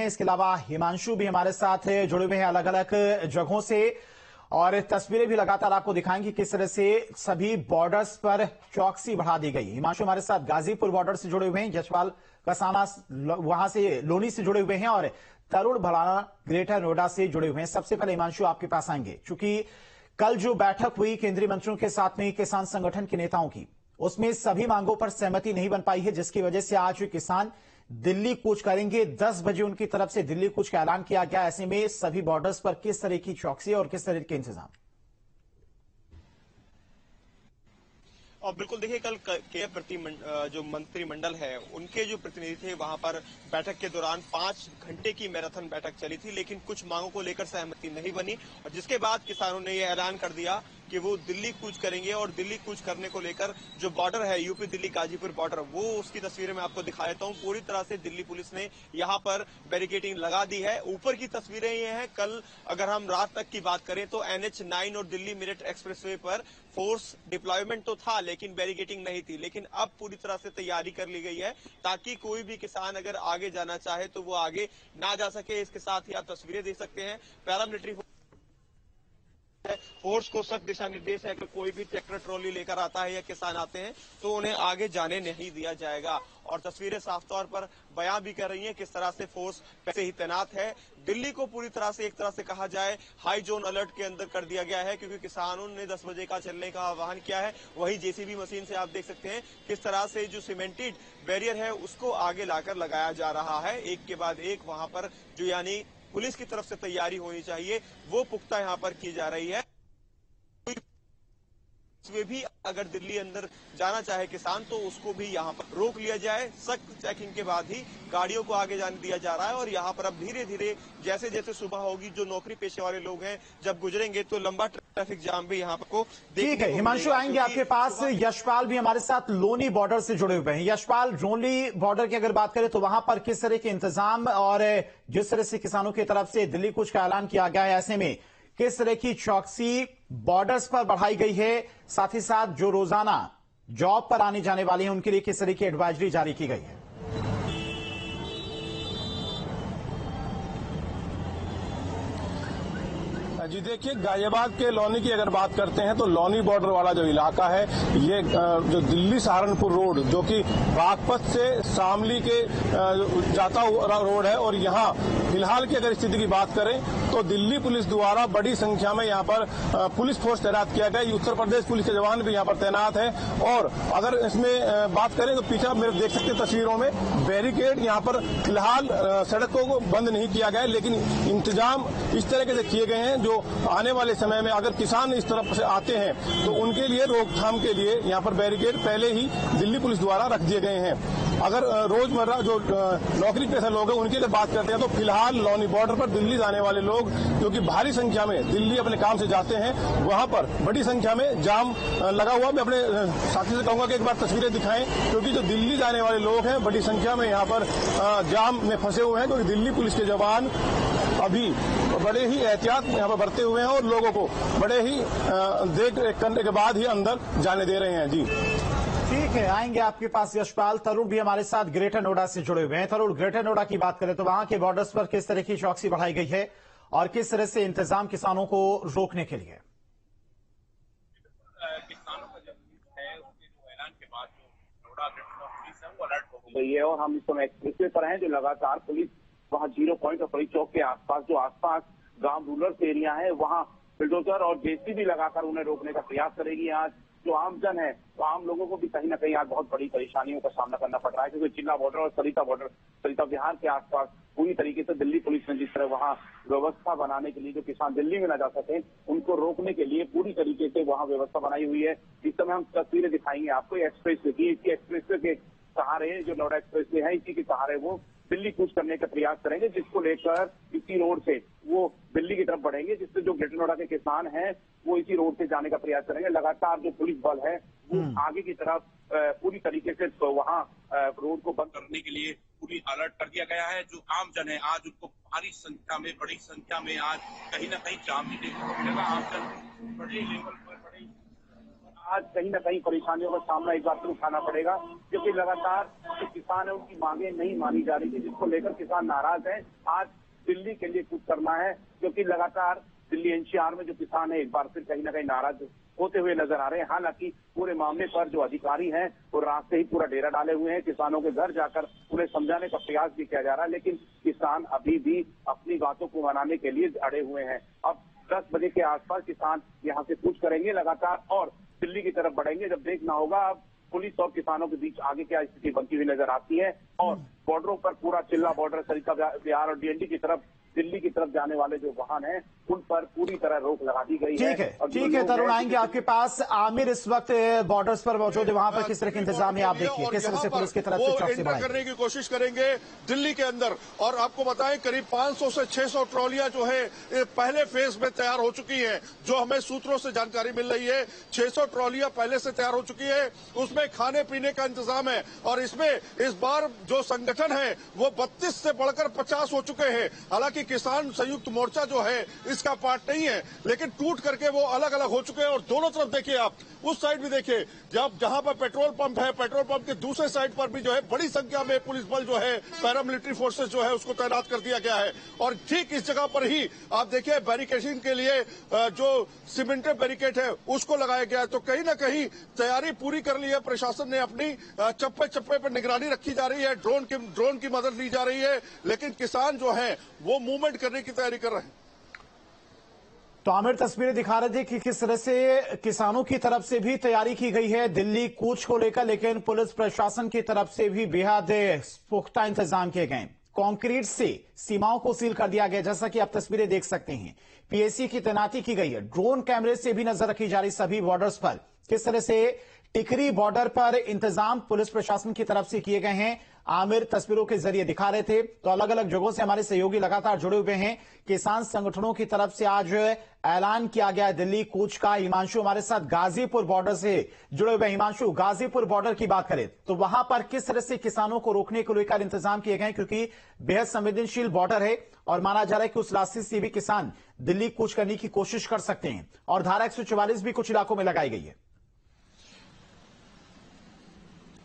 हैं। इसके अलावा हिमांशु भी हमारे साथ जुड़े हुए हैं अलग अलग जगहों से, और तस्वीरें भी लगातार आपको दिखाएंगे किस तरह से सभी बॉर्डर्स पर चौकसी बढ़ा दी गई। हिमांशु हमारे साथ गाजीपुर बॉर्डर से जुड़े हुए हैं, यशपाल कसाना वहां से लोनी से जुड़े हुए हैं, और तरुण भलाना ग्रेटर नोएडा से जुड़े हुए हैं। सबसे पहले हिमांशु आपके पास आएंगे, क्योंकि कल जो बैठक हुई केंद्रीय मंत्रियों के साथ में किसान संगठन के नेताओं की, उसमें सभी मांगों पर सहमति नहीं बन पाई है, जिसकी वजह से आज किसान दिल्ली कूच करेंगे। 10 बजे उनकी तरफ से दिल्ली कूच का ऐलान किया गया। ऐसे में सभी बॉर्डर्स पर किस तरह की चौकसी और किस तरह के इंतजाम? और बिल्कुल देखिए, कल के जो मंत्रिमंडल है उनके जो प्रतिनिधि थे वहां पर बैठक के दौरान 5 घंटे की मैराथन बैठक चली थी, लेकिन कुछ मांगों को लेकर सहमति नहीं बनी, और जिसके बाद किसानों ने यह ऐलान कर दिया कि वो दिल्ली कूच करेंगे। और दिल्ली कूच करने को लेकर जो बॉर्डर है यूपी दिल्ली गाजीपुर बॉर्डर, वो उसकी तस्वीरें मैं आपको दिखा देता हूं। पूरी तरह से दिल्ली पुलिस ने यहां पर बैरिकेडिंग लगा दी है। ऊपर की तस्वीरें ये हैं। कल अगर हम रात तक की बात करें तो NH9 और दिल्ली मेरठ एक्सप्रेसवे पर फोर्स डिप्लॉयमेंट तो था, लेकिन बैरिकेडिंग नहीं थी। लेकिन अब पूरी तरह से तैयारी कर ली गई है ताकि कोई भी किसान अगर आगे जाना चाहे तो वो आगे ना जा सके। इसके साथ ही आप तस्वीरें देख सकते हैं, पैरामिलिट्री फोर्स को सख्त दिशा निर्देश है कि कोई भी ट्रैक्टर ट्रॉली लेकर आता है या किसान आते हैं तो उन्हें आगे जाने नहीं दिया जाएगा। और तस्वीरें साफ तौर पर बयां भी कर रही हैं किस तरह से फोर्स पहले ही तैनात है। दिल्ली को पूरी तरह से, एक तरह से कहा जाए, हाई जोन अलर्ट के अंदर कर दिया गया है, क्योंकि किसानों ने 10 बजे का चलने का आह्वान किया है। वही जेसीबी मशीन से आप देख सकते हैं किस तरह से जो सीमेंटेड बैरियर है उसको आगे लाकर लगाया जा रहा है। एक के बाद एक वहां पर जो यानी पुलिस की तरफ से तैयारी होनी चाहिए वो पुख्ता यहां पर की जा रही है। वे भी अगर दिल्ली अंदर जाना चाहे किसान तो उसको भी यहां पर रोक लिया जाए। सख्त चेकिंग के बाद ही गाड़ियों को आगे जाने दिया जा रहा है। और यहां पर अब धीरे धीरे जैसे जैसे सुबह होगी, जो नौकरी पेशे वाले लोग हैं जब गुजरेंगे तो लंबा ट्रैफिक जाम भी यहां पर को ठीक है। हिमांशु आएंगे आपके पास। यशपाल भी हमारे साथ लोनी बॉर्डर से जुड़े हुए हैं। यशपाल, लोनी बॉर्डर की अगर बात करें तो वहां पर किस तरह के इंतजाम और जिस तरह से किसानों की तरफ से दिल्ली कूच का ऐलान किया गया है, ऐसे में किस तरह की चौकसी बॉर्डर्स पर बढ़ाई गई है, साथ ही साथ जो रोजाना जॉब पर आने जाने वाले हैं उनके लिए किस तरह की एडवाइजरी जारी की गई है? जी देखिए, गाजियाबाद के लोनी की अगर बात करते हैं तो लोनी बॉर्डर वाला जो इलाका है, ये जो दिल्ली सहारनपुर रोड जो कि बागपत से शामली के जाता हुआ रोड है, और यहाँ फिलहाल की अगर स्थिति की बात करें तो दिल्ली पुलिस द्वारा बड़ी संख्या में यहाँ पर पुलिस फोर्स तैनात किया गया। उत्तर प्रदेश पुलिस के जवान भी यहाँ पर तैनात है। और अगर इसमें बात करें तो पीछे आप मेरे देख सकते हैं तस्वीरों में बैरिकेड यहाँ पर फिलहाल सड़कों को बंद नहीं किया गया है, लेकिन इंतजाम इस तरीके से किए गए हैं जो आने वाले समय में अगर किसान इस तरफ से आते हैं तो उनके लिए रोकथाम के लिए यहाँ पर बैरिकेड पहले ही दिल्ली पुलिस द्वारा रख दिए गए हैं। अगर रोजमर्रा जो नौकरी पेशा लोग हैं उनकी अगर बात करते हैं तो फिलहाल लोनी बॉर्डर पर दिल्ली जाने वाले लोग जो कि भारी संख्या में दिल्ली अपने काम से जाते हैं, वहां पर बड़ी संख्या में जाम लगा हुआ। मैं अपने साथी से कहूंगा कि एक बार तस्वीरें दिखाएं, क्योंकि जो दिल्ली जाने वाले लोग हैं बड़ी संख्या में यहाँ पर जाम में फंसे हुए हैं, क्योंकि दिल्ली पुलिस के जवान अभी बड़े ही एहतियात यहाँ पर बरते हुए हैं और लोगों को बड़े ही देख रेख करने के बाद ही अंदर जाने दे रहे हैं। जी ठीक है, आएंगे आपके पास यशपाल। तरुण भी हमारे साथ ग्रेटर नोएडा से जुड़े हुए हैं। तरुण, ग्रेटर नोएडा की बात करें तो वहां के बॉर्डर्स पर किस तरह की चौकसी बढ़ाई गई है और किस तरह से इंतजाम किसानों को रोकने के लिए? किसानों का जो है उसके जो ऐलान के बाद जो नोएडा पुलिस है वो अलर्ट हो गई है, और हम इस समय एक्सप्रेसवे पर हैं। जो लगातार पुलिस वहाँ 0 पॉइंट और बड़ी चौक के आसपास जो आसपास गांव रूरल एरिया है वहाँ बुलडोजर और जेसीबी लगाकर उन्हें रोकने का प्रयास करेगी। आज जो आमजन है तो आम लोगों को भी कहीं ना कहीं आज बहुत बड़ी परेशानियों का सामना करना पड़ रहा है, क्योंकि चिल्ला बॉर्डर और सरिता बिहार के आसपास पूरी तरीके से दिल्ली पुलिस ने जिस तरह वहाँ व्यवस्था बनाने के लिए जो किसान दिल्ली में न जा सके उनको रोकने के लिए पूरी तरीके से वहाँ व्यवस्था बनाई हुई है। इस समय हम तस्वीरें दिखाएंगे आपको एक्सप्रेसवे की। इसी एक्सप्रेसवे के सहारे जो नोएडा एक्सप्रेसवे है इसी के सहारे वो दिल्ली कूच करने का प्रयास करेंगे, जिसको लेकर इसी रोड से वो दिल्ली की तरफ बढ़ेंगे, जिससे जो ग्रेटर नोएडा के किसान हैं वो इसी रोड से जाने का प्रयास करेंगे। लगातार जो पुलिस बल है वो आगे की तरफ पूरी तरीके से तो वहाँ रोड को बंद करने के लिए पूरी अलर्ट कर दिया गया है। जो आम जन है आज उनको भारी संख्या में, बड़ी संख्या में आज कहीं ना कहीं जाम भी देखने को मिलेगा। आम जन बड़े लेवल पर बड़े आज कहीं ना कहीं परेशानियों का सामना एक बार फिर उठाना पड़ेगा, क्योंकि लगातार जो किसान है उनकी मांगे नहीं मानी जा रही थी, जिसको लेकर किसान नाराज हैं। आज दिल्ली के लिए कुछ करना है, क्योंकि लगातार दिल्ली एनसीआर में जो किसान है एक बार फिर कहीं ना कहीं नाराज होते हुए नजर आ रहे हैं। हालांकि पूरे मामले पर जो अधिकारी हैं वो रात से ही पूरा डेरा डाले हुए हैं, किसानों के घर जाकर उन्हें समझाने का प्रयास भी किया जा रहा है, लेकिन किसान अभी भी अपनी बातों को मनाने के लिए अड़े हुए हैं। अब 10 बजे के आसपास किसान यहाँ से कूच करेंगे लगातार और दिल्ली की तरफ बढ़ेंगे। जब देखना होगा अब पुलिस और किसानों के बीच आगे क्या स्थिति बनती हुई नजर आती है। और बॉर्डरों पर पूरा चिल्ला बॉर्डर, सरिता बिहार और डीएनडी की तरफ, दिल्ली की तरफ जाने वाले जो वाहन हैं उन पर पूरी तरह रोक लगा दी गई है। ठीक है तरुण, आएंगे आपके पास। आमिर इस वक्त बॉर्डर्स पर मौजूद है, वहां पर किस तरह के इंतजाम है आप देखिए, किस तरह से पुलिस की तरफ से चौकसी बढ़ाई करने की कोशिश करेंगे दिल्ली के अंदर। और आपको बताएं करीब 500 से 600 ट्रॉलियां जो है पहले फेज में तैयार हो चुकी हैं, जो हमें सूत्रों से जानकारी मिल रही है। 600 ट्रॉलियां पहले से तैयार हो चुकी है, उसमें खाने पीने का इंतजाम है। और इसमें इस बार जो संगठन है वो 32 से बढ़कर 50 हो चुके हैं। हालांकि किसान संयुक्त मोर्चा जो है इसका पार्ट नहीं है, लेकिन टूट करके वो अलग अलग हो चुके हैं। और दोनों तरफ देखिए, आप उस साइड भी देखिए, जहां पर पेट्रोल पंप है, पेट्रोल पंप के दूसरे साइड पर भी जो है बड़ी संख्या में पुलिस बल जो है, पैरामिलिट्री फोर्सेस जो है उसको तैनात कर दिया गया है। और ठीक इस जगह पर ही आप देखिए बैरिकेडिंग के लिए जो सीमेंटेड बैरिकेड है उसको लगाया गया है। तो कहीं ना कहीं तैयारी पूरी कर ली है, प्रशासन ने अपनी चप्पे चप्पे पर निगरानी रखी जा रही है, ड्रोन की मदद ली जा रही है, लेकिन किसान जो है वो मूवमेंट करने की तैयारी कर रहे हैं। तो आमिर तस्वीरें दिखा रहे थे कि किस तरह से किसानों की तरफ से भी तैयारी की गई है दिल्ली कूच को लेकर, लेकिन पुलिस प्रशासन की तरफ से भी बेहद पुख्ता इंतजाम किए गए। कंक्रीट से सीमाओं को सील कर दिया गया, जैसा कि आप तस्वीरें देख सकते हैं। पीएसी की तैनाती की गई है, ड्रोन कैमरे से भी नजर रखी जा रही सभी बॉर्डर्स पर। किस तरह से टिकरी बॉर्डर पर इंतजाम पुलिस प्रशासन की तरफ से किए गए हैं, आमिर तस्वीरों के जरिए दिखा रहे थे। तो अलग अलग जगहों से हमारे सहयोगी लगातार जुड़े हुए हैं। किसान संगठनों की तरफ से आज ऐलान किया गया है दिल्ली कूच का। हिमांशु हमारे साथ गाजीपुर बॉर्डर से जुड़े हुए। हिमांशु, गाजीपुर बॉर्डर की बात करें तो वहां पर किस तरह से किसानों को रोकने को लेकर इंतजाम किए गए, क्योंकि बेहद संवेदनशील बॉर्डर है और माना जा रहा है कि उस रास्ते से भी किसान दिल्ली कूच करने की कोशिश कर सकते हैं। और धारा 144 भी कुछ इलाकों में लगाई गई है।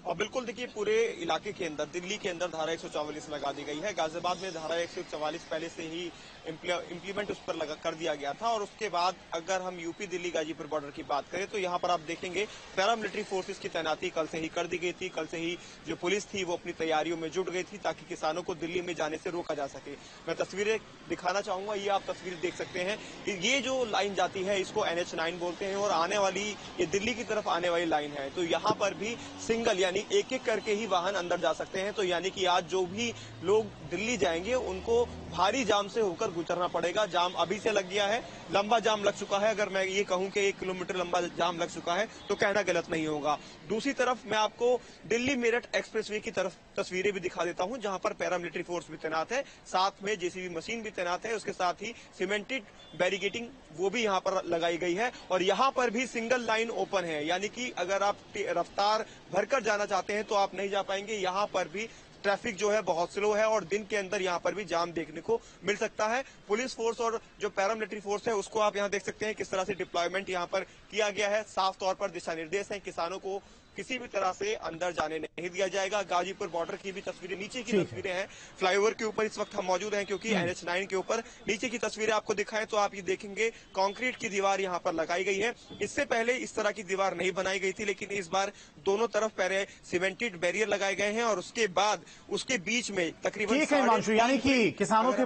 और बिल्कुल देखिए, पूरे इलाके के अंदर, दिल्ली के अंदर धारा 144 लगा दी गई है। गाजियाबाद में धारा 144 पहले से ही इंप्लीमेंट उस पर लगा कर दिया गया था। और उसके बाद अगर हम यूपी दिल्ली गाजीपुर बॉर्डर की बात करें तो यहाँ पर आप देखेंगे पैरामिलिट्री फोर्सेस की तैनाती कल से ही कर दी गई थी। कल से ही जो पुलिस थी वो अपनी तैयारियों में जुट गई थी ताकि किसानों को दिल्ली में जाने से रोका जा सके। मैं तस्वीरें दिखाना चाहूंगा, ये आप तस्वीरें देख सकते हैं कि ये जो लाइन जाती है इसको NH9 बोलते हैं और आने वाली ये दिल्ली की तरफ आने वाली लाइन है। तो यहाँ पर भी सिंगल यानी एक एक करके ही वाहन अंदर जा सकते हैं। तो यानी कि आज जो भी लोग दिल्ली जाएंगे उनको भारी जाम से होकर गुजरना पड़ेगा। जाम अभी से लग गया है, लंबा जाम लग चुका है। अगर मैं ये कहूं कि 1 किलोमीटर लंबा जाम लग चुका है तो कहना गलत नहीं होगा। दूसरी तरफ मैं आपको दिल्ली मेरठ एक्सप्रेसवे की तरफ तस्वीरें भी दिखा देता हूं, जहां पर पैरामिलिट्री फोर्स भी तैनात है, साथ में जेसीबी मशीन भी तैनात है। उसके साथ ही सीमेंटेड बैरिकेडिंग वो भी यहां पर लगाई गई है। और यहां पर भी सिंगल लाइन ओपन है, यानी कि अगर आप रफ्तार भरकर जाना चाहते हैं तो आप नहीं जा पाएंगे। यहां पर भी ट्रैफिक जो है बहुत स्लो है और दिन के अंदर यहां पर भी जाम देखने को मिल सकता है। पुलिस फोर्स और जो पैरामिलिट्री फोर्स है उसको आप यहां देख सकते हैं किस तरह से डिप्लॉयमेंट यहां पर किया गया है। साफ तौर पर दिशा निर्देश है, किसानों को किसी भी तरह से अंदर जाने नहीं दिया जाएगा। गाजीपुर बॉर्डर की भी तस्वीरें, नीचे की तस्वीरें हैं, फ्लाईओवर के ऊपर इस वक्त हम मौजूद हैं क्योंकि NH9 के ऊपर नीचे की तस्वीरें आपको दिखाएं तो आप ये देखेंगे कंक्रीट की दीवार यहाँ पर लगाई गई है। इससे पहले इस तरह की दीवार नहीं बनाई गई थी, लेकिन इस बार दोनों तरफ पहले सीमेंटेड बैरियर लगाए गए हैं और उसके बाद उसके बीच में तकरीबन ठीक है हिमांशु, यानी कि किसानों के